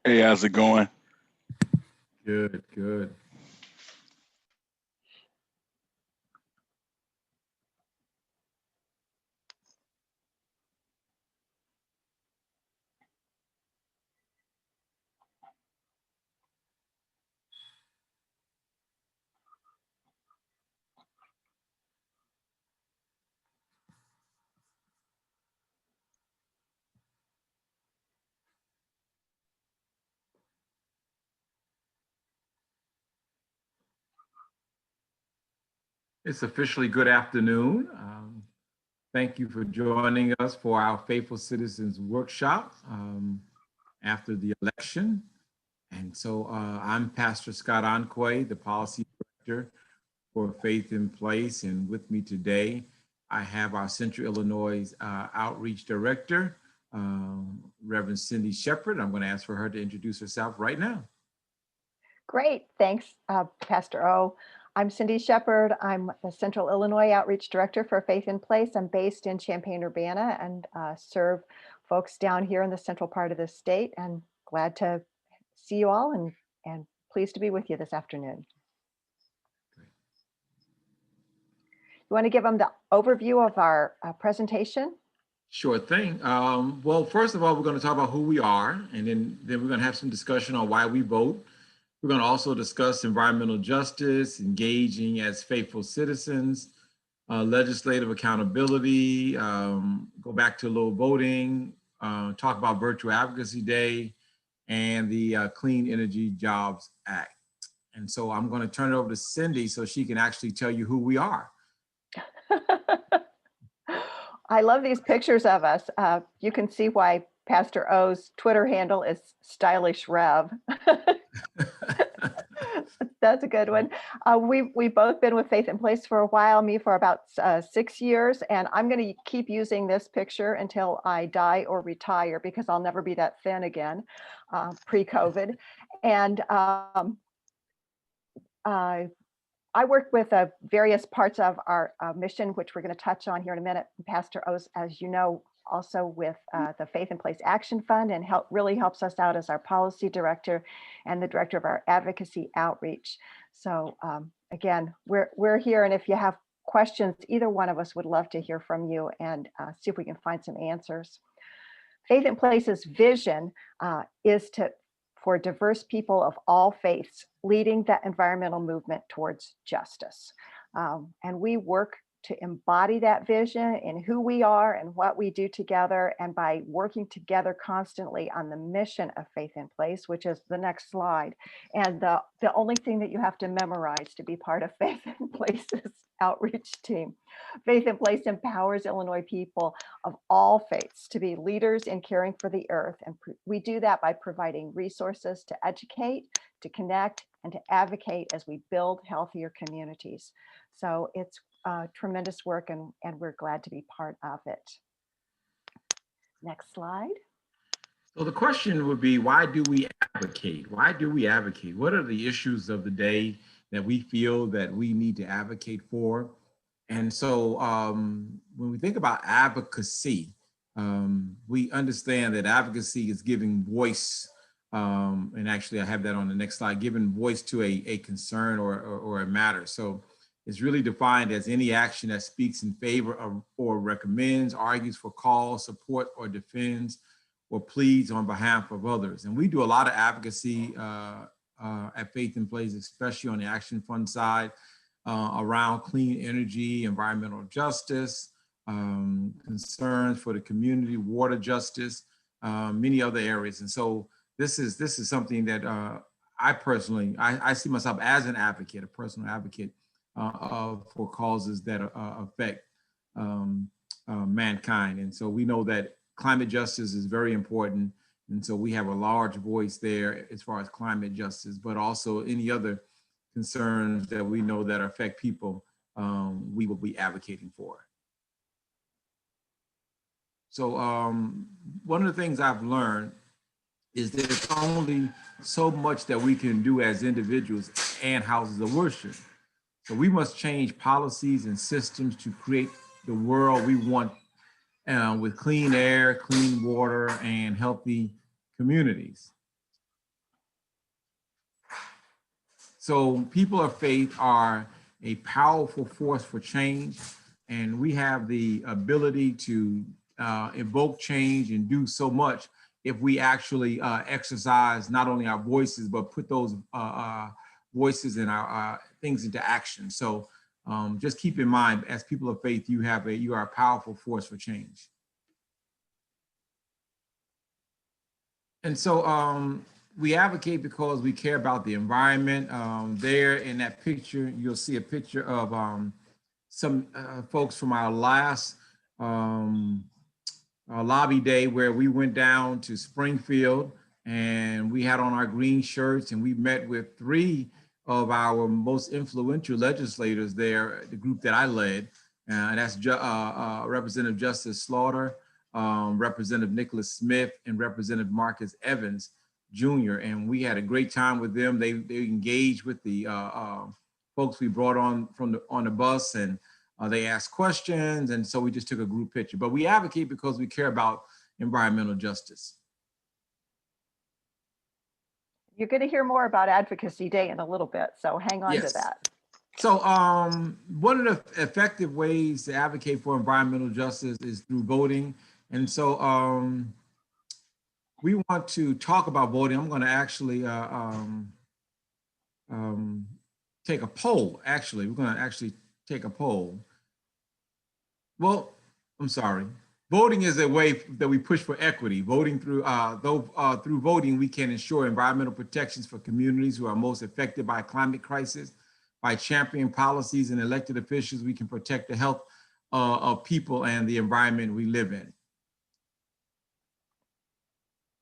Hey, how's it going? Good, good. It's officially good afternoon. Thank you for joining us for our Faithful Citizens Workshop after the election. And so I'm Pastor Scott Onque, the Policy Director for Faith in Place. And with me today, I have our Central Illinois Outreach Director, Reverend Cindy Shepard. I'm going to ask for her to introduce herself right now. Great, thanks, Pastor O. I'm Cindy Shepard. I'm the Central Illinois Outreach Director for Faith in Place. I'm based in Champaign-Urbana and serve folks down here in the central part of the state, and glad to see you all and pleased to be with you this afternoon. You want to give them the overview of our presentation? Sure thing. Well, first of all, we're going to talk about who we are, and then we're going to have some discussion on why we vote. We're going to also discuss environmental justice, engaging as faithful citizens, legislative accountability, go back to low voting, talk about Virtual Advocacy Day, and the Clean Energy Jobs Act. And so I'm going to turn it over to Cindy so she can actually tell you who we are. I love these pictures of us. You can see why Pastor O's Twitter handle is Stylish Rev. That's a good one. We've both been with Faith in Place for a while, me for about 6 years, and I'm going to keep using this picture until I die or retire because I'll never be that thin again, pre-COVID. And I work with various parts of our mission, which we're going to touch on here in a minute. Pastor O's, as you know, also with the Faith in Place Action Fund, and really helps us out as our policy director and the director of our advocacy outreach. So again, we're here, and if you have questions, either one of us would love to hear from you and see if we can find some answers. Faith in Place's vision is for diverse people of all faiths, leading the environmental movement towards justice. And we work to embody that vision in who we are and what we do together, and by working together constantly on the mission of Faith in Place, which is the next slide. And the only thing that you have to memorize to be part of Faith in Place's outreach team. Faith in Place empowers Illinois people of all faiths to be leaders in caring for the earth. And we do that by providing resources to educate, to connect, and to advocate as we build healthier communities. So it's tremendous work, and we're glad to be part of it. Next slide. So the question would be, why do we advocate? Why do we advocate? What are the issues of the day that we feel that we need to advocate for? And so when we think about advocacy, we understand that advocacy is giving voice, and actually I have that on the next slide, giving voice to a concern or a matter. So it's really defined as any action that speaks in favor of or recommends, argues for, calls, support, or defends, or pleads on behalf of others. And we do a lot of advocacy at Faith in Place, especially on the Action Fund side, around clean energy, environmental justice, concerns for the community, water justice, many other areas. And so this is something that I personally, I see myself as an advocate, a personal advocate for causes that affect mankind. And so we know that climate justice is very important. And so we have a large voice there as far as climate justice, but also any other concerns that we know that affect people, we will be advocating for. So one of the things I've learned is there's only so much that we can do as individuals and houses of worship. So we must change policies and systems to create the world we want with clean air, clean water, and healthy communities. So people of faith are a powerful force for change, and we have the ability to evoke change and do so much if we actually exercise not only our voices, but put those voices and our things into action. So just keep in mind, as people of faith, you are a powerful force for change. And so we advocate because we care about the environment. There in that picture, you'll see a picture of some folks from our last lobby day where we went down to Springfield and we had on our green shirts and we met with 3 of our most influential legislators there, the group that I led. That's Representative Justice Slaughter, Representative Nicholas Smith, and Representative Marcus Evans Jr. And we had a great time with them. They engaged with the folks we brought on on the bus, and they asked questions. And so we just took a group picture. But we advocate because we care about environmental justice. You're going to hear more about Advocacy Day in a little bit, so hang on to that. So one of the effective ways to advocate for environmental justice is through voting. And so we want to talk about voting. I'm going to actually take a poll. Actually, we're going to actually take a poll. Well, I'm sorry. Voting is a way that we push for equity. Voting through through voting, we can ensure environmental protections for communities who are most affected by climate crisis. By championing policies and elected officials, we can protect the health of people and the environment we live in.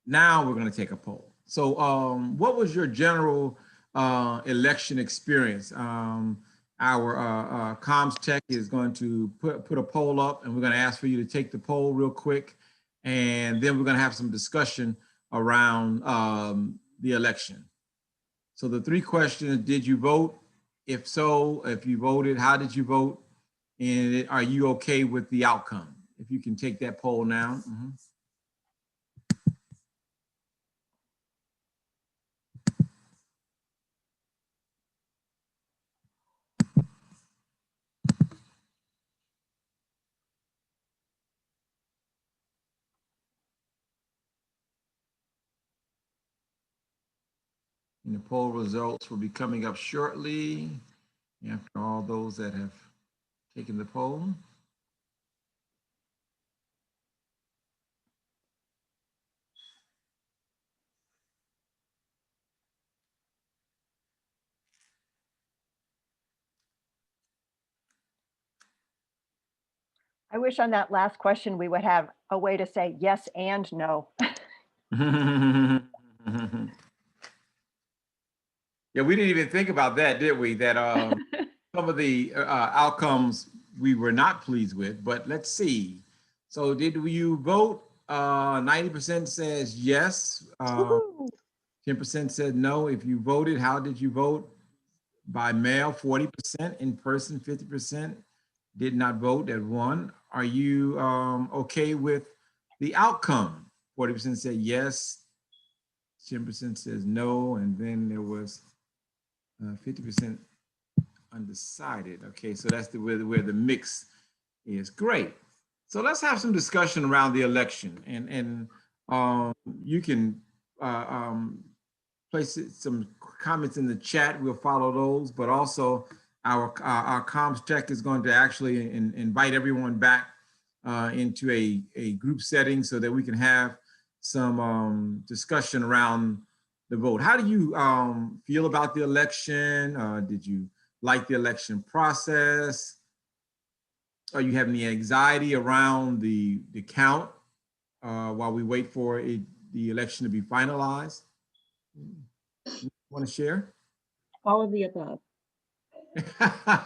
Now we're going to take a poll. So what was your general election experience? Our comms tech is going to put a poll up, and we're going to ask for you to take the poll real quick. And then we're going to have some discussion around the election. So the 3 questions: did you vote? If so, if you voted, how did you vote? And are you okay with the outcome? If you can take that poll now. Mm-hmm. And the poll results will be coming up shortly after all those that have taken the poll. I wish on that last question we would have a way to say yes and no. Yeah, we didn't even think about that, did we? That some of the outcomes we were not pleased with, but let's see. So did you vote? 90% says yes. 10% said no. If you voted, how did you vote? By mail, 40%, in person, 50% did not vote at 1. Are you okay with the outcome? 40% said yes, 10% says no, and then there was 50% undecided. Okay, so that's where the mix is. Great. So let's have some discussion around the election, and you can place some comments in the chat. We'll follow those, but also our comms tech is going to actually invite everyone back into a group setting so that we can have some discussion around the vote. How do you feel about the election? Did you like the election process? Are you having any anxiety around the count while we wait for the election to be finalized? Want to share? All of the above.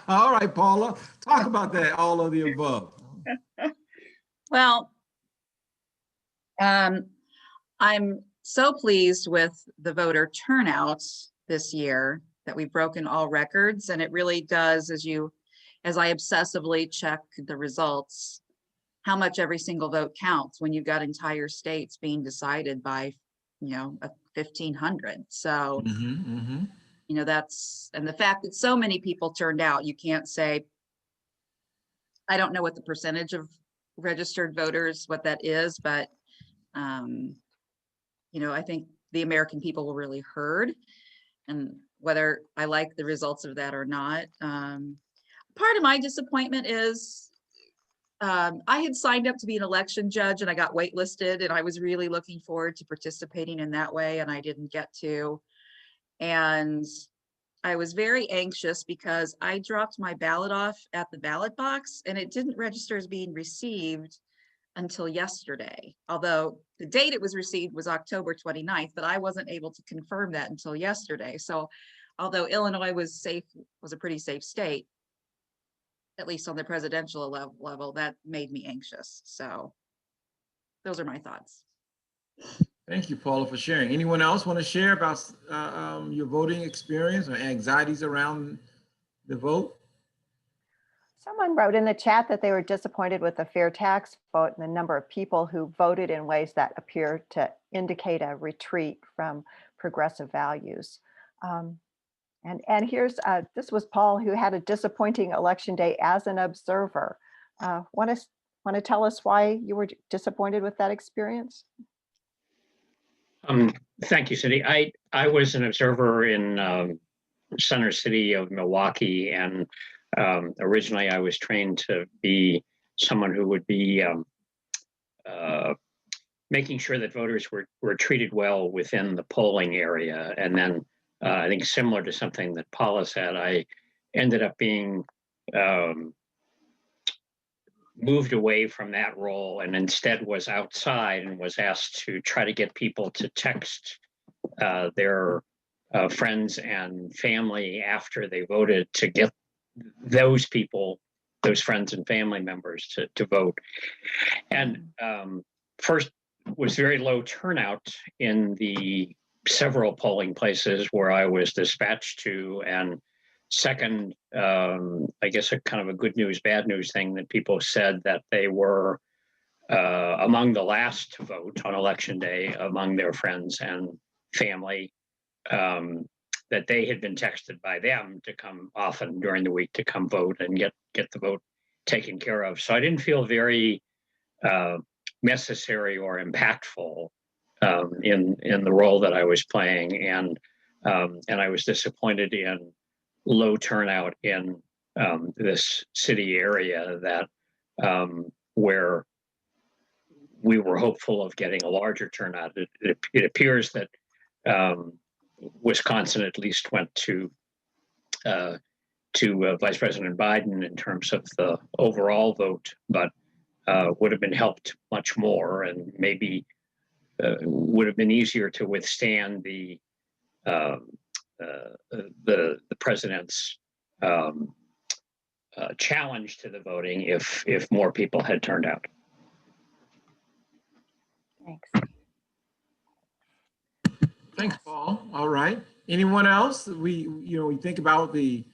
All right, Paula, talk about that, all of the above. Well, I'm so pleased with the voter turnout this year that we've broken all records, and it really does, as I obsessively check the results, how much every single vote counts when you've got entire states being decided by, 1,500. So you know, and the fact that so many people turned out, you can't say, I don't know what the percentage of registered voters, what that is, but, you know, I think the American people were really heard, and whether I like the results of that or not. Part of my disappointment is I had signed up to be an election judge and I got waitlisted, and I was really looking forward to participating in that way, and I didn't get to. And I was very anxious because I dropped my ballot off at the ballot box and it didn't register as being received until yesterday. Although the date it was received was October 29th, but I wasn't able to confirm that until yesterday. So although Illinois was a pretty safe state, at least on the presidential level, that made me anxious. So those are my thoughts. Thank you, Paula, for sharing. Anyone else want to share about your voting experience or anxieties around the vote? Someone wrote in the chat that they were disappointed with the fair tax vote and the number of people who voted in ways that appear to indicate a retreat from progressive values. And here's, this was Paul, who had a disappointing election day as an observer. Want to tell us why you were disappointed with that experience? Thank you, Cindy. I was an observer in center city of Milwaukee, and originally I was trained to be someone who would be making sure that voters were treated well within the polling area. And then I think similar to something that Paula said, I ended up being moved away from that role and instead was outside and was asked to try to get people to text their friends and family after they voted to get those people, those friends and family members to vote. And first was very low turnout in the several polling places where I was dispatched to. And second, I guess a kind of a good news, bad news thing that people said that they were among the last to vote on election day among their friends and family, that they had been texted by them to come often during the week to come vote and get the vote taken care of. So I didn't feel very necessary or impactful in the role that I was playing, and I was disappointed in low turnout in this city area that where we were hopeful of getting a larger turnout. It appears that Wisconsin at least went to Vice President Biden in terms of the overall vote, but would have been helped much more, and maybe would have been easier to withstand the president's challenge to the voting if more people had turned out. Thanks. Thanks, Paul. All right. Anyone else? We think about the.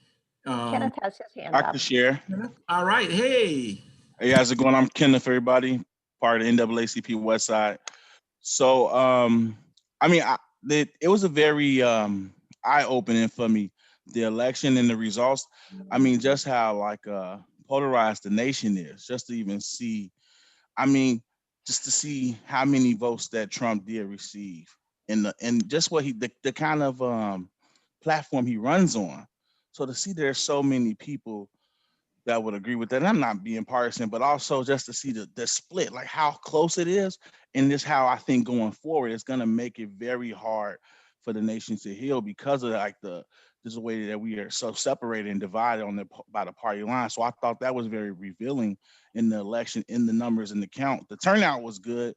Kenneth has his hand I up. can share. All right. Hey, how's it going? I'm Kenneth, everybody, part of the NAACP West Side. So, it was a very eye-opening for me, the election and the results. Just how polarized the nation is, just to even see, just to see how many votes that Trump did receive and just what the kind of platform he runs on. So to see there's so many people that would agree with that. And I'm not being partisan, but also just to see the split, like how close it is. And this how I think going forward, it's going to make it very hard for the nation to heal because of this way that we are so separated and divided by the party line. So I thought that was very revealing in the election, in the numbers and the count. The turnout was good.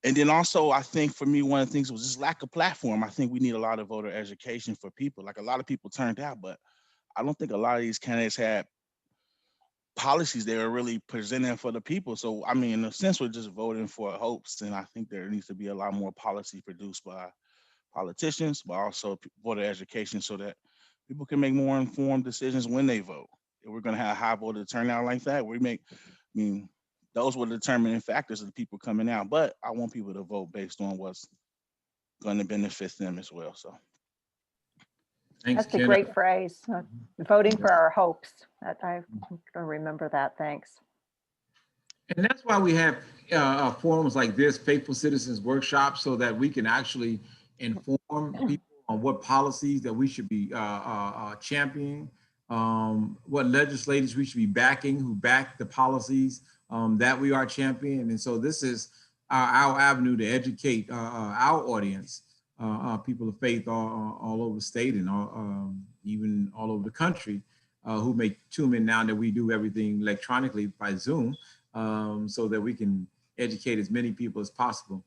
And then also, I think for me, one of the things was just lack of platform. I think we need a lot of voter education for people. Like a lot of people turned out, but I don't think a lot of these candidates had policies they were really presenting for the people. So, in a sense, we're just voting for hopes. And I think there needs to be a lot more policy produced by politicians, but also voter education so that people can make more informed decisions when they vote. If we're going to have high voter turnout like that, those were the determining factors of the people coming out. But I want people to vote based on what's going to benefit them as well. So. Thanks, That's a Ken. great phrase. Voting for our hopes. I'm going to remember that. Thanks. And that's why we have forums like this, Faithful Citizens Workshops, so that we can actually inform people on what policies that we should be championing, what legislators we should be backing, who back the policies that we are championing. And so this is our avenue to educate our audience, people of faith all over the state and even all over the country, who may tune in now that we do everything electronically by Zoom. So that we can educate as many people as possible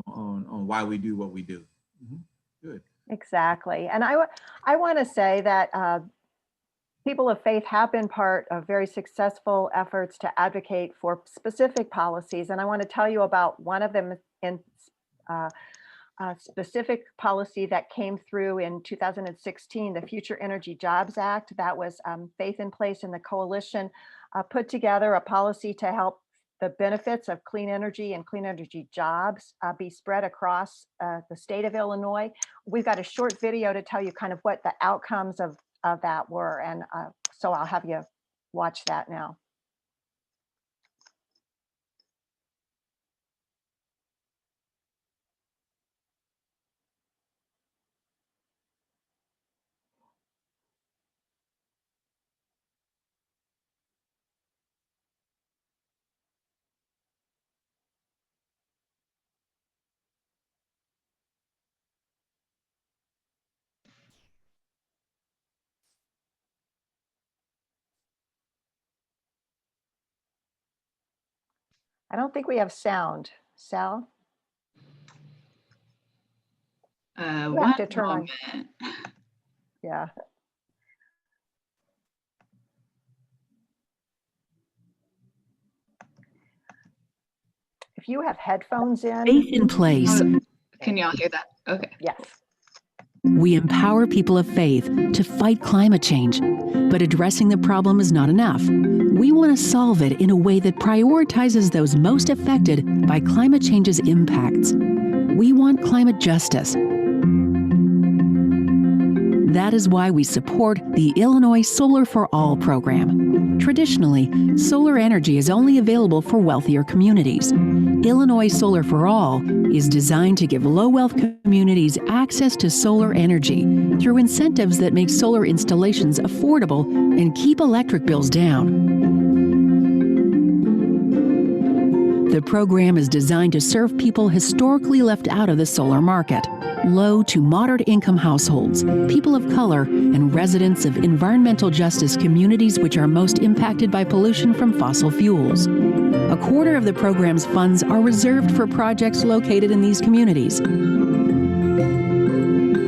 on why we do what we do. Good. Exactly. And I want to say that people of faith have been part of very successful efforts to advocate for specific policies. And I want to tell you about one of them in a specific policy that came through in 2016, the Future Energy Jobs Act. That was Faith in Place and the coalition put together a policy to help the benefits of clean energy and clean energy jobs be spread across the state of Illinois. We've got a short video to tell you kind of what the outcomes of that were. And so I'll have you watch that now. I don't think we have sound. Sal? You have One to turn on. moment. Yeah. If you have headphones in. Faith in Place. Can y'all hear that? Okay. Yes. We empower people of faith to fight climate change, but addressing the problem is not enough. We want to solve it in a way that prioritizes those most affected by climate change's impacts. We want climate justice. That is why we support the Illinois Solar for All program. Traditionally, solar energy is only available for wealthier communities. Illinois Solar for All is designed to give low-wealth communities access to solar energy through incentives that make solar installations affordable and keep electric bills down. The program is designed to serve people historically left out of the solar market: low to moderate income households, people of color, and residents of environmental justice communities which are most impacted by pollution from fossil fuels. A quarter of the program's funds are reserved for projects located in these communities.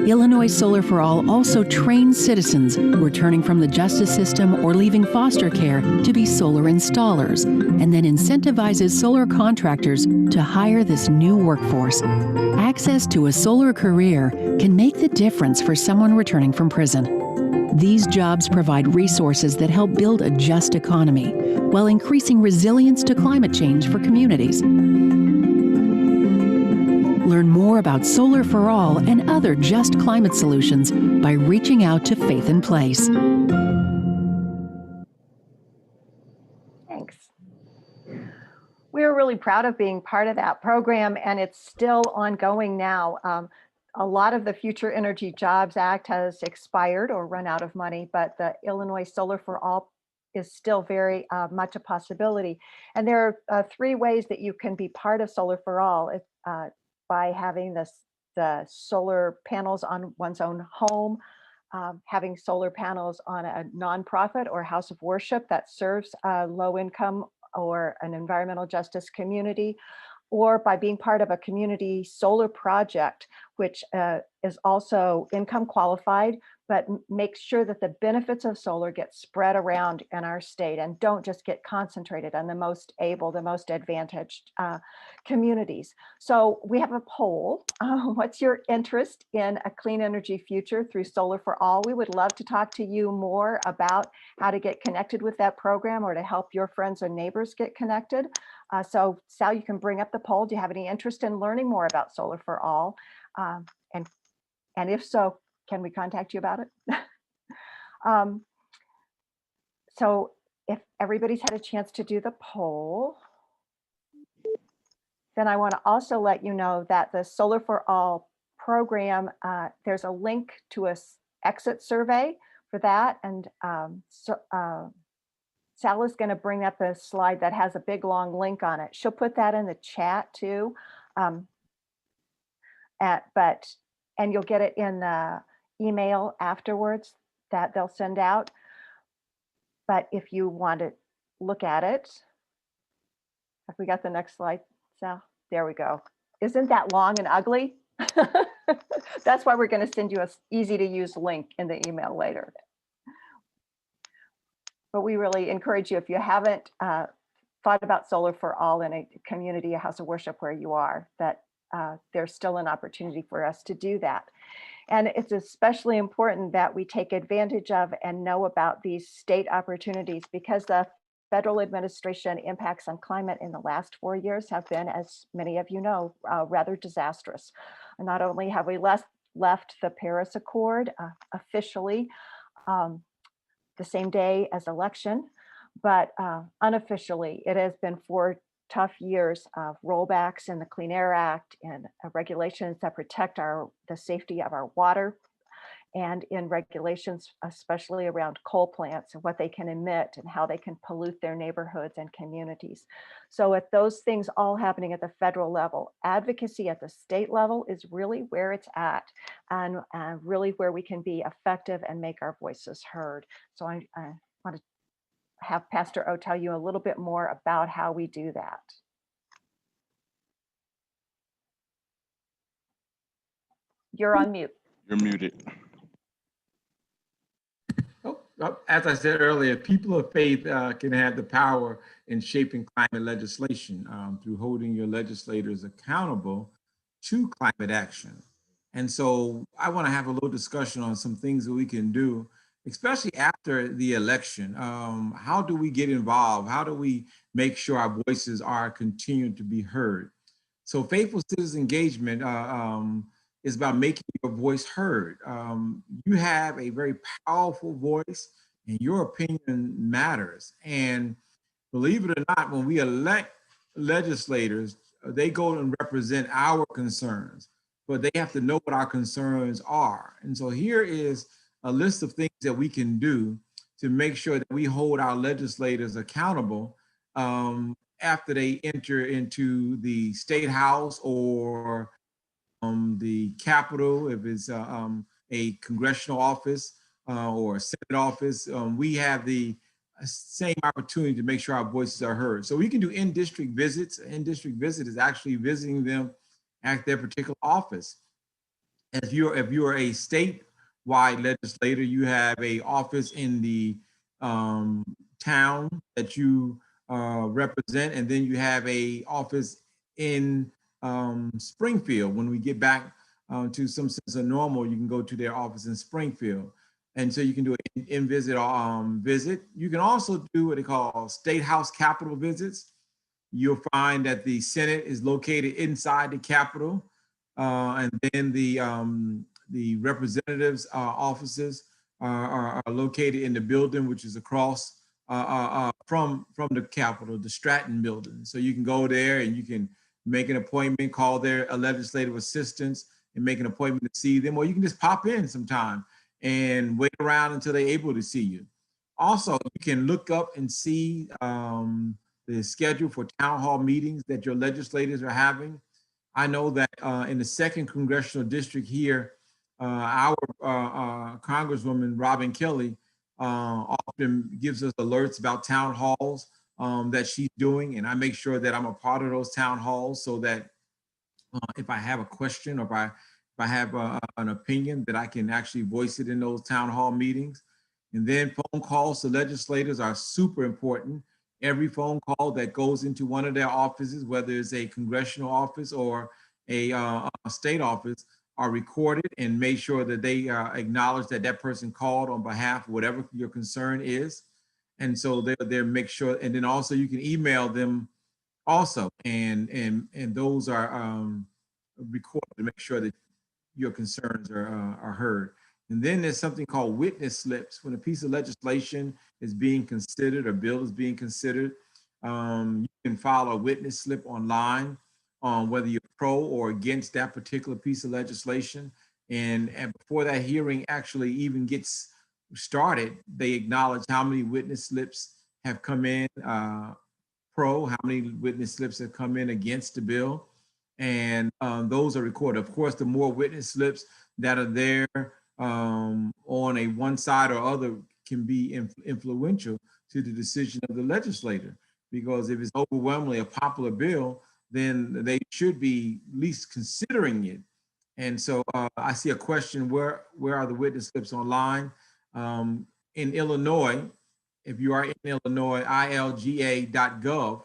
Illinois Solar for All also trains citizens returning from the justice system or leaving foster care to be solar installers, and then incentivizes solar contractors to hire this new workforce. Access to a solar career can make the difference for someone returning from prison. These jobs provide resources that help build a just economy while increasing resilience to climate change for communities. Learn more about Solar for All and other just climate solutions by reaching out to Faith in Place. Thanks. We're really proud of being part of that program, and it's still ongoing now. A lot of the Future Energy Jobs Act has expired or run out of money, but the Illinois Solar for All is still very much a possibility. And there are 3 ways that you can be part of Solar for All. By having the solar panels on one's own home, having solar panels on a nonprofit or house of worship that serves a low income or an environmental justice community, or by being part of a community solar project, which is also income qualified, but makes sure that the benefits of solar get spread around in our state and don't just get concentrated on the most able, the most advantaged communities. So we have a poll. What's your interest in a clean energy future through Solar for All? We would love to talk to you more about how to get connected with that program or to help your friends and neighbors get connected. So Sal, you can bring up the poll. Do you have any interest in learning more about Solar for All? And if so, can we contact you about it? Um, so if everybody's had a chance to do the poll, then I want to also let you know that the Solar for All program, there's a link to a exit survey for that. And Sal is going to bring up a slide that has a big long link on it. She'll put that in the chat too. And you'll get it in the email afterwards that they'll send out. But if you want to look at it, have we got the next slide, Sal? There we go. Isn't that long and ugly? That's why we're going to send you an easy to use link in the email later. But we really encourage you, if you haven't thought about Solar for All in a community, a house of worship where you are, that there's still an opportunity for us to do that. And it's especially important that we take advantage of and know about these state opportunities, because the federal administration impacts on climate in the last 4 years have been, as many of you know, rather disastrous. And not only have we left the Paris Accord officially the same day as election, but unofficially, it has been 4 tough years of rollbacks in the Clean Air Act and regulations that protect the safety of our water, and in regulations, especially around coal plants and what they can emit and how they can pollute their neighborhoods and communities. So with those things all happening at the federal level, advocacy at the state level is really where it's at, and really where we can be effective and make our voices heard. So I want to have Pastor O tell you a little bit more about how we do that. You're on mute. You're muted. As I said earlier, people of faith can have the power in shaping climate legislation through holding your legislators accountable to climate action. And so I want to have a little discussion on some things that we can do, especially after the election. How do we get involved? How do we make sure our voices are continuing to be heard? So faithful citizen engagement is about making your voice heard. You have a very powerful voice, and your opinion matters. And believe it or not, when we elect legislators, they go and represent our concerns, but they have to know what our concerns are. And so here is a list of things that we can do to make sure that we hold our legislators accountable after they enter into the state house or the Capitol, if it's a congressional office or a Senate office. We have the same opportunity to make sure our voices are heard. So we can do in-district visits. In-district visit is actually visiting them at their particular office. If you're a statewide legislator, you have a office in the town that you represent, and then you have a office in Springfield. When we get back to some sense of normal, you can go to their office in Springfield. And so you can do an in-visit visit. You can also do what they call state house capitol visits. You'll find that the Senate is located inside the Capitol, and then the representatives' offices are located in the building, which is across from the Capitol, the Stratton building. So you can go there and you can make an appointment, call their legislative assistants and make an appointment to see them, or you can just pop in sometime and wait around until they're able to see you. Also, you can look up and see the schedule for town hall meetings that your legislators are having. I know that in the 2nd Congressional District here, our Congresswoman Robin Kelly often gives us alerts about town halls that she's doing, and I make sure that I'm a part of those town halls so that if I have a question or if I have an opinion, that I can actually voice it in those town hall meetings. And then phone calls to legislators are super important. Every phone call that goes into one of their offices, whether it's a congressional office or a state office, are recorded and made sure that they acknowledge that that person called on behalf of whatever your concern is. And so they're make sure, and then also you can email them also, and those are recorded to make sure that your concerns are heard. And then there's something called witness slips. When a piece of legislation is being considered, or bill is being considered, you can file a witness slip online on whether you're pro or against that particular piece of legislation. And before that hearing actually even gets started, they acknowledge how many witness slips have come in pro, how many witness slips have come in against the bill. And those are recorded. Of course, the more witness slips that are there on a one side or other can be influential to the decision of the legislator. Because if it's overwhelmingly a popular bill, then they should be at least considering it. And so I see a question, where are the witness slips online? In Illinois, if you are in Illinois, ilga.gov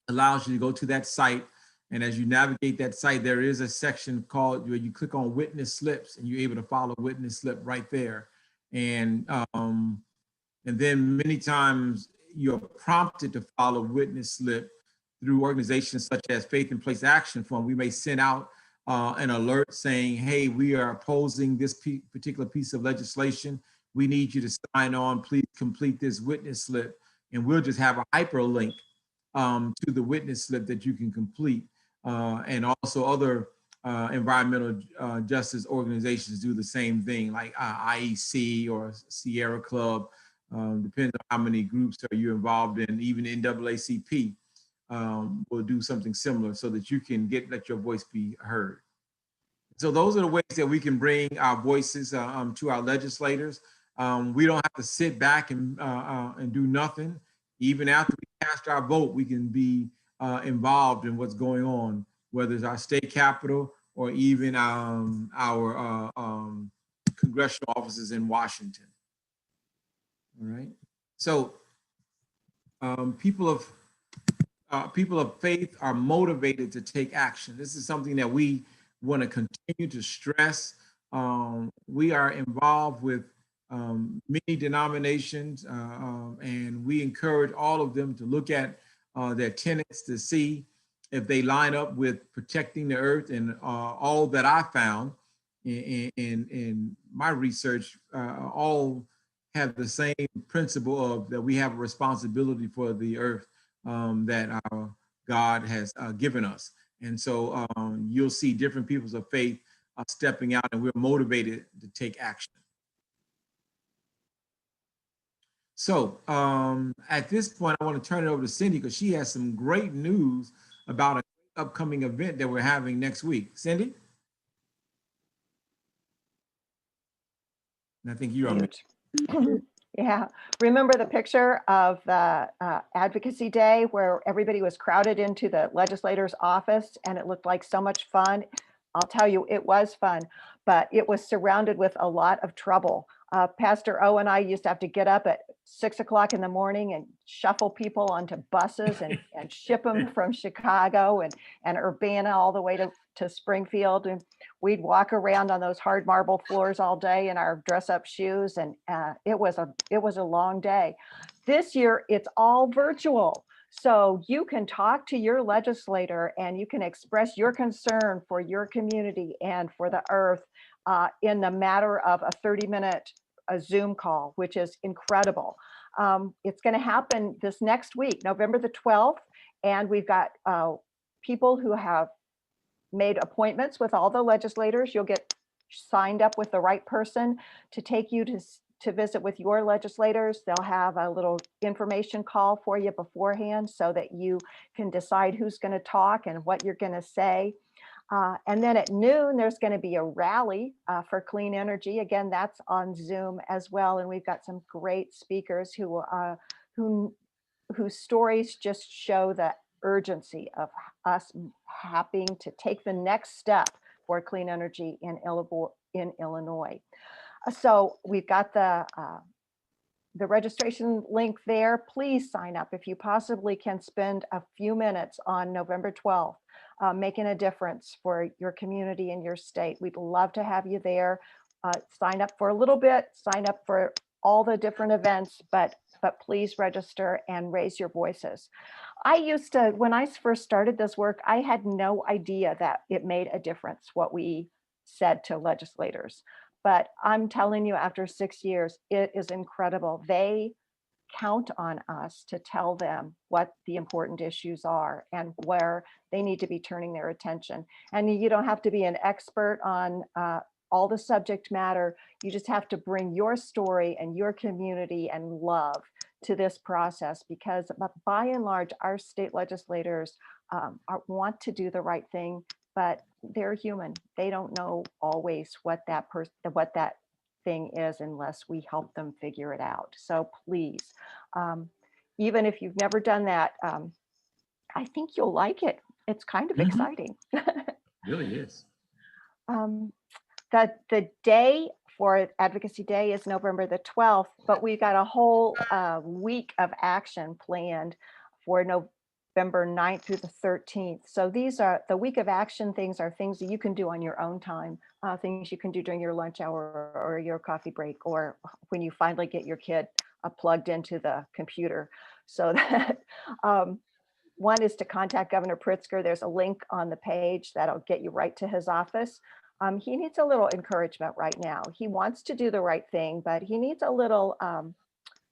allows you to go to that site. And as you navigate that site, there is a section called where you click on witness slips, and you're able to follow a witness slip right there. And then many times you're prompted to follow witness slip through organizations such as Faith in Place Action Fund. We may send out an alert saying, hey, we are opposing this particular piece of legislation. We need you to sign on. Please complete this witness slip. And we'll just have a hyperlink to the witness slip that you can complete. And also other environmental justice organizations do the same thing, like IEC or Sierra Club. Depends on how many groups are you involved in. Even NAACP will do something similar so that you can let your voice be heard. So those are the ways that we can bring our voices to our legislators. We don't have to sit back and do nothing. Even after we cast our vote, we can be involved in what's going on, whether it's our state capitol or even our congressional offices in Washington. All right. So people of faith are motivated to take action. This is something that we want to continue to stress. We are involved with many denominations, and we encourage all of them to look at their tenets to see if they line up with protecting the earth. And all that I found in my research, all have the same principle of that we have a responsibility for the earth that our God has given us. And so you'll see different peoples of faith stepping out, and we're motivated to take action. So at this point, I want to turn it over to Cindy because she has some great news about an upcoming event that we're having next week. Cindy? And I think you're on mute. Yeah, remember the picture of the Advocacy Day where everybody was crowded into the legislator's office and it looked like so much fun? I'll tell you, it was fun, but it was surrounded with a lot of trouble. Pastor O and I used to have to get up at 6 o'clock in the morning and shuffle people onto buses and ship them from Chicago and Urbana all the way to Springfield. And we'd walk around on those hard marble floors all day in our dress up shoes. And it was a long day. This year, it's all virtual. So you can talk to your legislator and you can express your concern for your community and for the earth in the matter of a 30-minute Zoom call, which is incredible. It's going to happen this next week, November the 12th. And we've got people who have made appointments with all the legislators. You'll get signed up with the right person to take you to visit with your legislators. They'll have a little information call for you beforehand so that you can decide who's going to talk and what you're going to say. And then at noon, there's going to be a rally for clean energy. Again, that's on Zoom as well. And we've got some great speakers whose stories just show the urgency of us having to take the next step for clean energy in Illinois. So we've got the registration link there. Please sign up if you possibly can. Spend a few minutes on November 12th. Making a difference for your community and your state. We'd love to have you there. Sign up for a little bit, sign up for all the different events, but please register and raise your voices. I used to, when I first started this work, I had no idea that it made a difference what we said to legislators. But I'm telling you, after 6 years, it is incredible. They count on us to tell them what the important issues are and where they need to be turning their attention. And you don't have to be an expert on all the subject matter. You just have to bring your story and your community and love to this process, because by and large, our state legislators want to do the right thing, but they're human. They don't know always what that thing is unless we help them figure it out. So please, even if you've never done that, I think you'll like it. It's kind of exciting. Really is. The day for Advocacy Day is November the 12th, but we've got a whole week of action planned for November 9th through the 13th. So these are the week of action things are things that you can do on your own time, things you can do during your lunch hour or your coffee break, or when you finally get your kid plugged into the computer. So that one is to contact Governor Pritzker. There's a link on the page that'll get you right to his office. He needs a little encouragement right now. He wants to do the right thing, but he needs a little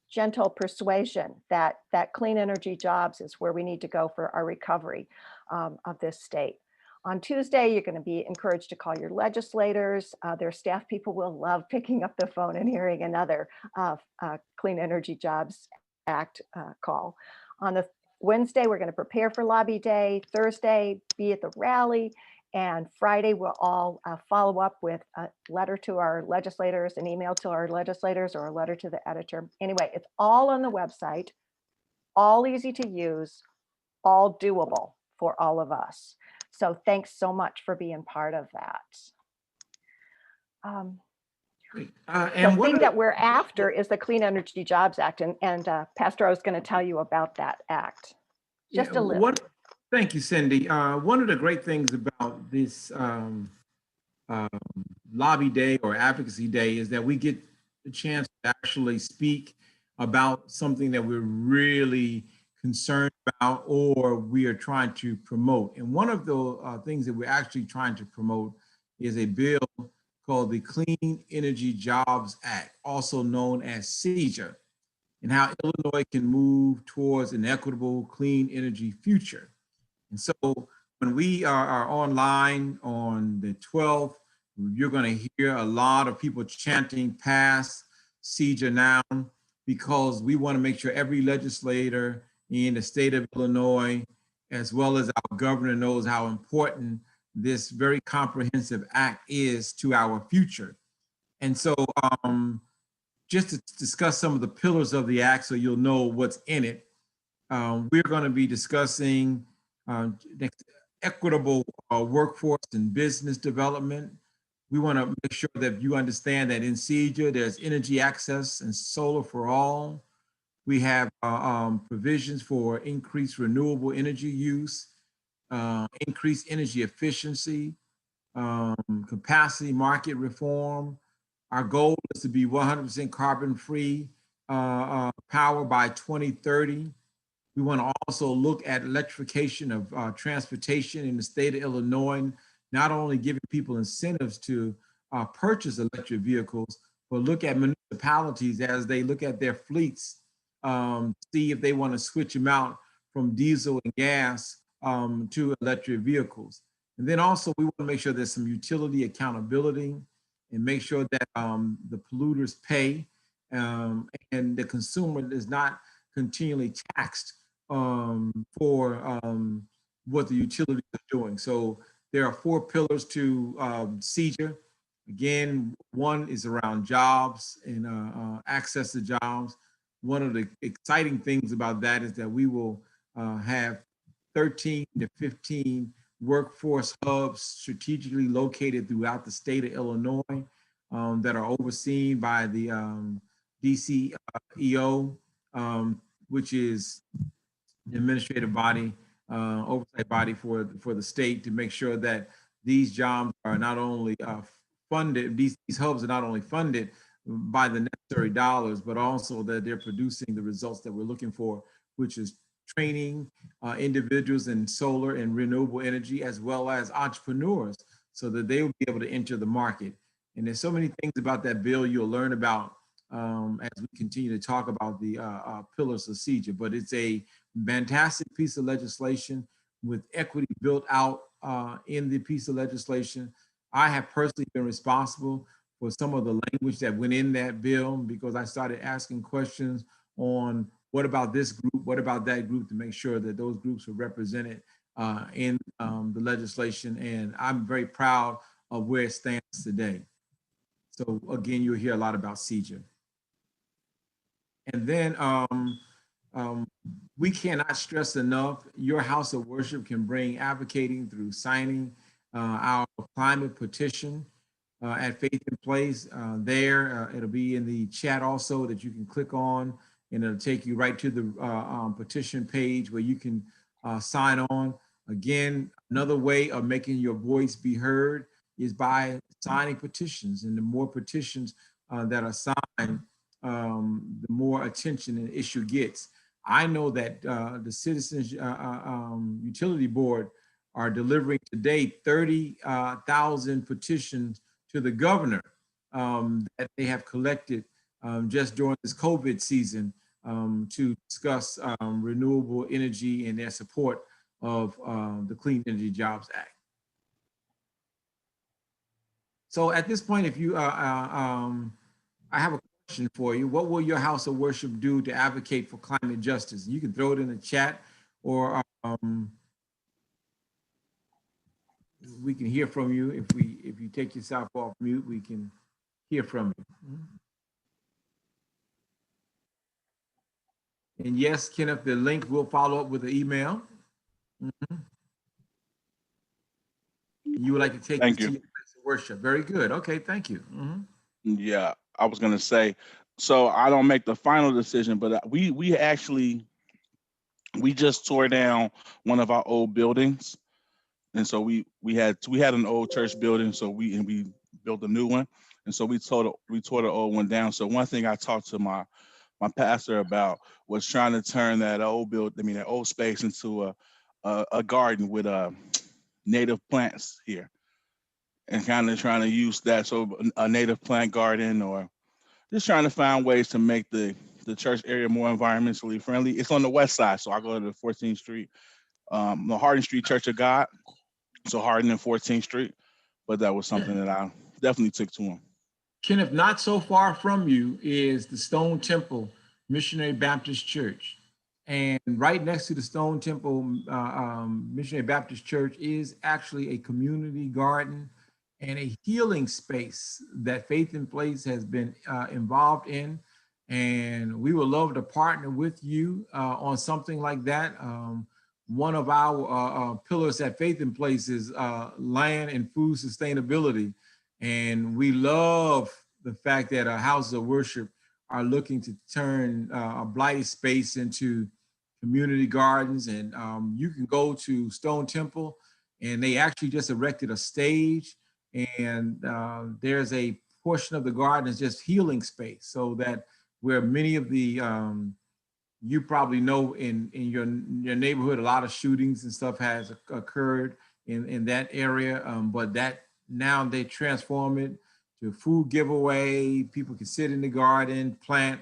gentle persuasion that clean energy jobs is where we need to go for our recovery of this state. On Tuesday, you're going to be encouraged to call your legislators. Their staff people will love picking up the phone and hearing another Clean Energy Jobs Act call. On the Wednesday, we're going to prepare for Lobby Day. Thursday, be at the rally. And Friday, we'll all follow up with a letter to our legislators, an email to our legislators, or a letter to the editor. Anyway, it's all on the website, all easy to use, all doable for all of us. So thanks so much for being part of that. And the thing that we're after is the Clean Energy Jobs Act, and Pastor O is going to tell you about that act. Just a little. Thank you, Cindy. One of the great things about this Lobby Day or Advocacy Day is that we get the chance to actually speak about something that we're really concerned about or we are trying to promote. And one of the things that we're actually trying to promote is a bill called the Clean Energy Jobs Act, also known as CEJA, and how Illinois can move towards an equitable, clean energy future. And so when we are online on the 12th, you're going to hear a lot of people chanting "Pass CEJA now," because we want to make sure every legislator in the state of Illinois, as well as our governor, knows how important this very comprehensive act is to our future. And so just to discuss some of the pillars of the act so you'll know what's in it, we're going to be discussing equitable workforce and business development. We want to make sure that you understand that in CEJA, there's energy access and solar for all. We have provisions for increased renewable energy use, increased energy efficiency, capacity market reform. Our goal is to be 100% carbon-free power by 2030. We want to also look at electrification of transportation in the state of Illinois, not only giving people incentives to purchase electric vehicles, but look at municipalities as they look at their fleets, see if they want to switch them out from diesel and gas to electric vehicles. And then also we want to make sure there's some utility accountability and make sure that the polluters pay and the consumer is not continually taxed for what the utilities are doing. So there are 4 pillars to CEJA. Again, one is around jobs and access to jobs. One of the exciting things about that is that we will have 13 to 15 workforce hubs strategically located throughout the state of Illinois that are overseen by the DCEO, which is the administrative body, oversight body for the state, to make sure that these jobs are not only funded, these hubs are not only funded by the necessary dollars, but also that they're producing the results that we're looking for, which is training individuals in solar and renewable energy, as well as entrepreneurs, so that they will be able to enter the market. And there's so many things about that bill you'll learn about as we continue to talk about the pillars of CEJA. But it's a fantastic piece of legislation with equity built out in the piece of legislation. I have personally been responsible for some of the language that went in that bill because I started asking questions on what about this group, what about that group, to make sure that those groups are represented in the legislation. And I'm very proud of where it stands today. So again, you'll hear a lot about CEJA. And then we cannot stress enough, your house of worship can bring advocating through signing our climate petition at Faith in Place. It'll be in the chat also that you can click on, and it'll take you right to the petition page where you can sign on. Again, another way of making your voice be heard is by signing petitions. And the more petitions that are signed, the more attention an issue gets. I know that the Citizens Utility Board are delivering today 30,000 petitions to the governor that they have collected just during this COVID season to discuss renewable energy and their support of the Clean Energy Jobs Act. So at this point, if you, I have a question for you. What will your house of worship do to advocate for climate justice? You can throw it in the chat, or we can hear from you. If you take yourself off mute, we can hear from you. And yes, Kenneth, the link will follow up with an email. You would like to take Thank this to you. your place of worship. Very good. Okay, thank you. Yeah, I was gonna say, so I don't make the final decision, but we just tore down one of our old buildings, and so we had an old church building, so we built a new one, and so we tore the old one down. So one thing I talked to my pastor about was trying to turn that old space into a garden with native plants here, and kind of trying to use that, so a native plant garden, or just trying to find ways to make the church area more environmentally friendly. It's on the west side, so I go to the 14th Street, the Hardin Street Church of God, so Hardin and 14th Street. But that was something that I definitely took to him. Kenneth, not so far from you is the Stone Temple Missionary Baptist Church. And right next to the Stone Temple Missionary Baptist Church is actually a community garden and a healing space that Faith in Place has been involved in. And we would love to partner with you on something like that. One of our pillars at Faith in Place is land and food sustainability. And we love the fact that our houses of worship are looking to turn a blighted space into community gardens. And you can go to Stone Temple, and they actually just erected a stage, and there's a portion of the garden is just healing space, so that where many of the, you probably know in your neighborhood, a lot of shootings and stuff has occurred in that area, but that now they transform it to food giveaway. People can sit in the garden, plant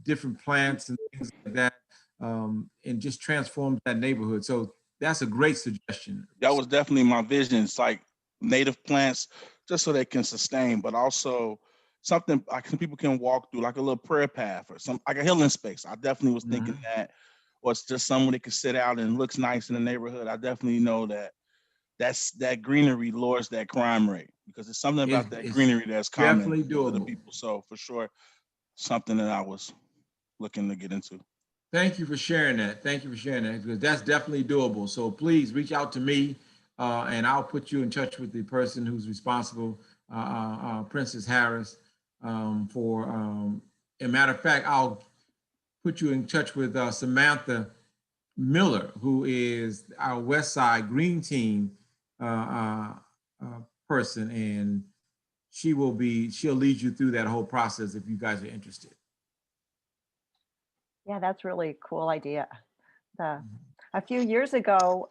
different plants and things like that, and just transform that neighborhood. So that's a great suggestion. That was definitely my vision. It's like native plants, just so they can sustain, but also something people can walk through, like a little prayer path or some, like a healing space. I definitely was thinking that, or it's just somewhere they could sit out and looks nice in the neighborhood. I definitely know that greenery lowers that crime rate, because it's something about that greenery that's common definitely to the doable. people. So for sure, something that I was looking to get into. Thank you for sharing that. Thank you for sharing that, because that's definitely doable. So please reach out to me, and I'll put you in touch with the person who's responsible, Princess Harris, for, a matter of fact, I'll put you in touch with Samantha Miller, who is our West Side Green Team person, and she'll lead you through that whole process if you guys are interested. Yeah, that's really a cool idea. A few years ago,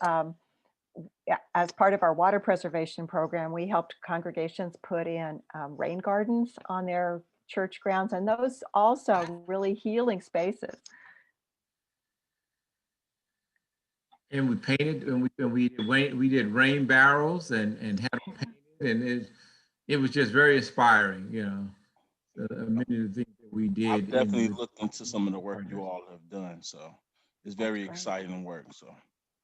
as part of our water preservation program, we helped congregations put in rain gardens on their church grounds, and those also really healing spaces. And we painted, and we did rain barrels and had them painted, and it was just very inspiring, you know. Many of the things that we did. I've definitely looked into some of the work you all have done, so it's very That's great. exciting work. So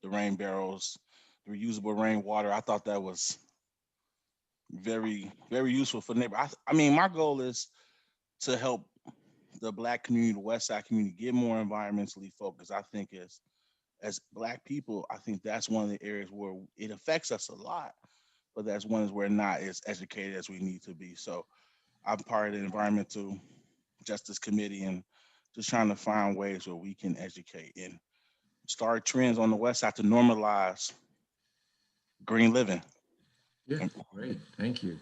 the rain barrels, the reusable rainwater, I thought that was very, very useful for neighbors. I mean, my goal is to help the Black community, the West Side community, get more environmentally focused. I think as Black people, I think that's one of the areas where it affects us a lot, but that's one is where not as educated as we need to be. So I'm part of the Environmental Justice Committee and just trying to find ways where we can educate and start trends on the West Side to normalize green living. Yeah, great, thank you.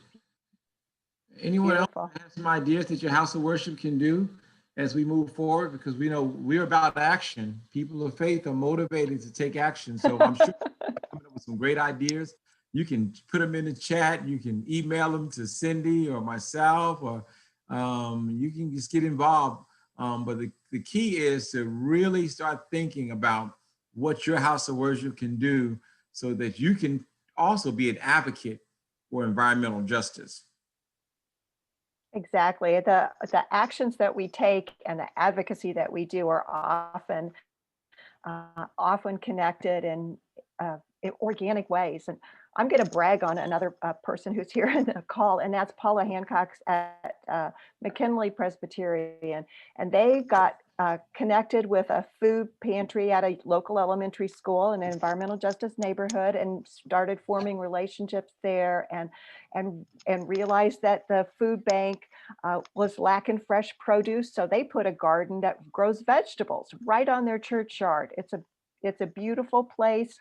Anyone Beautiful. else have some ideas that your house of worship can do as we move forward? Because we know we're about action. People of faith are motivated to take action. So I'm sure you're coming up with some great ideas. You can put them in the chat. You can email them to Cindy or myself, or you can just get involved. But the key is to really start thinking about what your house of worship can do so that you can also be an advocate for environmental justice. Exactly. The actions that we take and the advocacy that we do are often connected in organic ways. And I'm going to brag on another person who's here in the call, and that's Paula Hancock at McKinley Presbyterian. And they got connected with a food pantry at a local elementary school in an environmental justice neighborhood and started forming relationships there, and realized that the food bank was lacking fresh produce. So they put a garden that grows vegetables right on their church yard. It's a beautiful place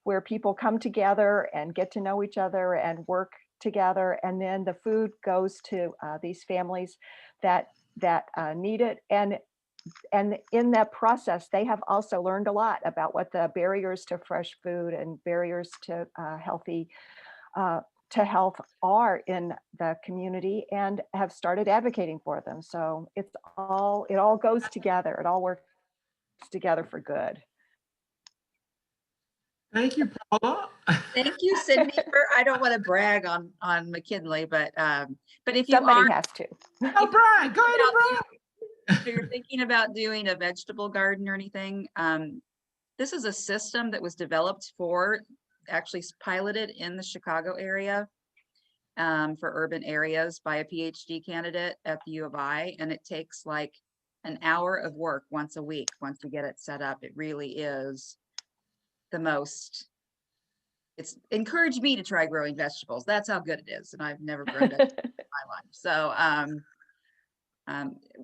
where people come together and get to know each other and work together. And then the food goes to these families that need it. And in that process, they have also learned a lot about what the barriers to fresh food and barriers to health are in the community, and have started advocating for them. So it all goes together. It all works together for good. Thank you, Paula. Thank you, Cindy. I don't want to brag on McKinley, but if you Somebody are, has to. Oh, Brian, go ahead, Brian. if you're thinking about doing a vegetable garden or anything, this is a system that was developed actually piloted in the Chicago area for urban areas by a PhD candidate at the U of I, and it takes like an hour of work once a week once you get it set up. It really is the most. It's encouraged me to try growing vegetables. That's how good it is, and I've never grown vegetables in my life. So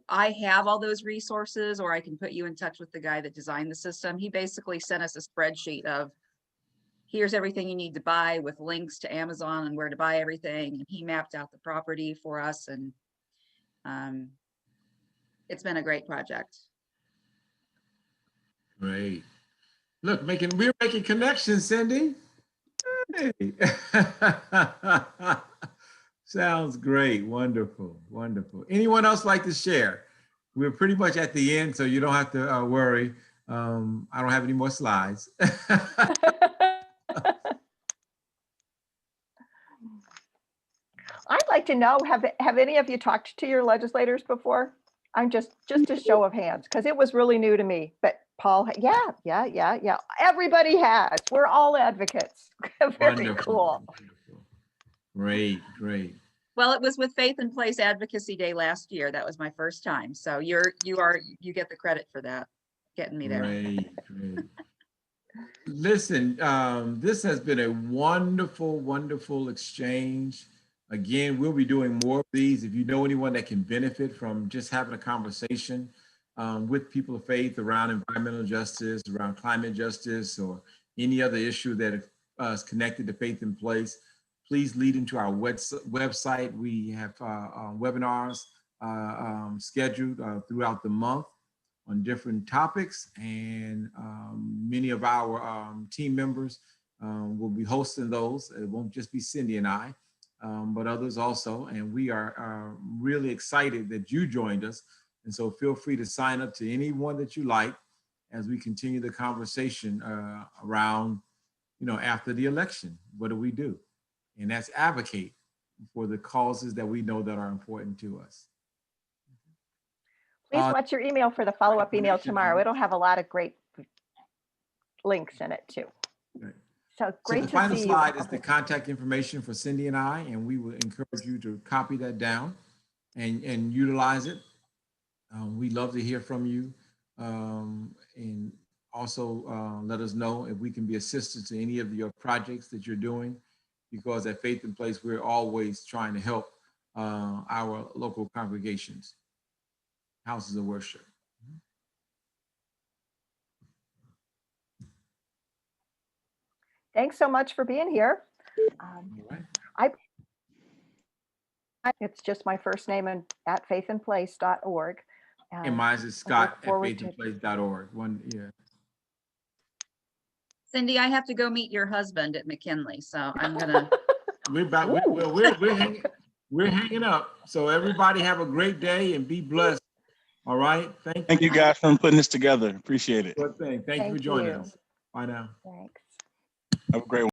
I have all those resources, or I can put you in touch with the guy that designed the system. He basically sent us a spreadsheet of here's everything you need to buy with links to Amazon and where to buy everything. And he mapped out the property for us, and it's been a great project. Great. Look, we're making connections, Cindy. Hey. Sounds great. Wonderful. Wonderful. Anyone else like to share? We're pretty much at the end, so you don't have to worry. I don't have any more slides. I'd like to know, have any of you talked to your legislators before? I'm just a show of hands, because it was really new to me. But Paul, yeah. Everybody has. We're all advocates. Very Wonderful. cool. Wonderful. Great. Well, it was with Faith in Place Advocacy Day last year. That was my first time. So you get the credit for that, getting me there. Great. Listen, this has been a wonderful exchange. Again, we'll be doing more of these. If you know anyone that can benefit from just having a conversation with people of faith around environmental justice, around climate justice, or any other issue that is connected to Faith in Place, please lead into our website. We have webinars scheduled throughout the month on different topics, and many of our team members will be hosting those. It won't just be Cindy and I, but others also. And we are really excited that you joined us. And so feel free to sign up to any one that you like as we continue the conversation around, after the election, what do we do? And that's advocate for the causes that we know that are important to us. Please watch your email for the follow-up email tomorrow. It'll have a lot of great links in it too. Right. So great the to final see slide you. is the contact information for Cindy and I, and we will encourage you to copy that down and utilize it. We'd love to hear from you, and also let us know if we can be assistance to any of your projects that you're doing, because at Faith in Place, we're always trying to help our local congregations, houses of worship. Thanks so much for being here. All right. It's just my first name and at faithinplace.org. And mine is Scott at faithinplace.org. Cindy, I have to go meet your husband at McKinley, so I'm gonna. We're hanging up. So everybody have a great day and be blessed. All right. Thank you guys for putting this together. Appreciate it. Good thing. Thank you for joining us. Bye now. Thanks. Have a great one.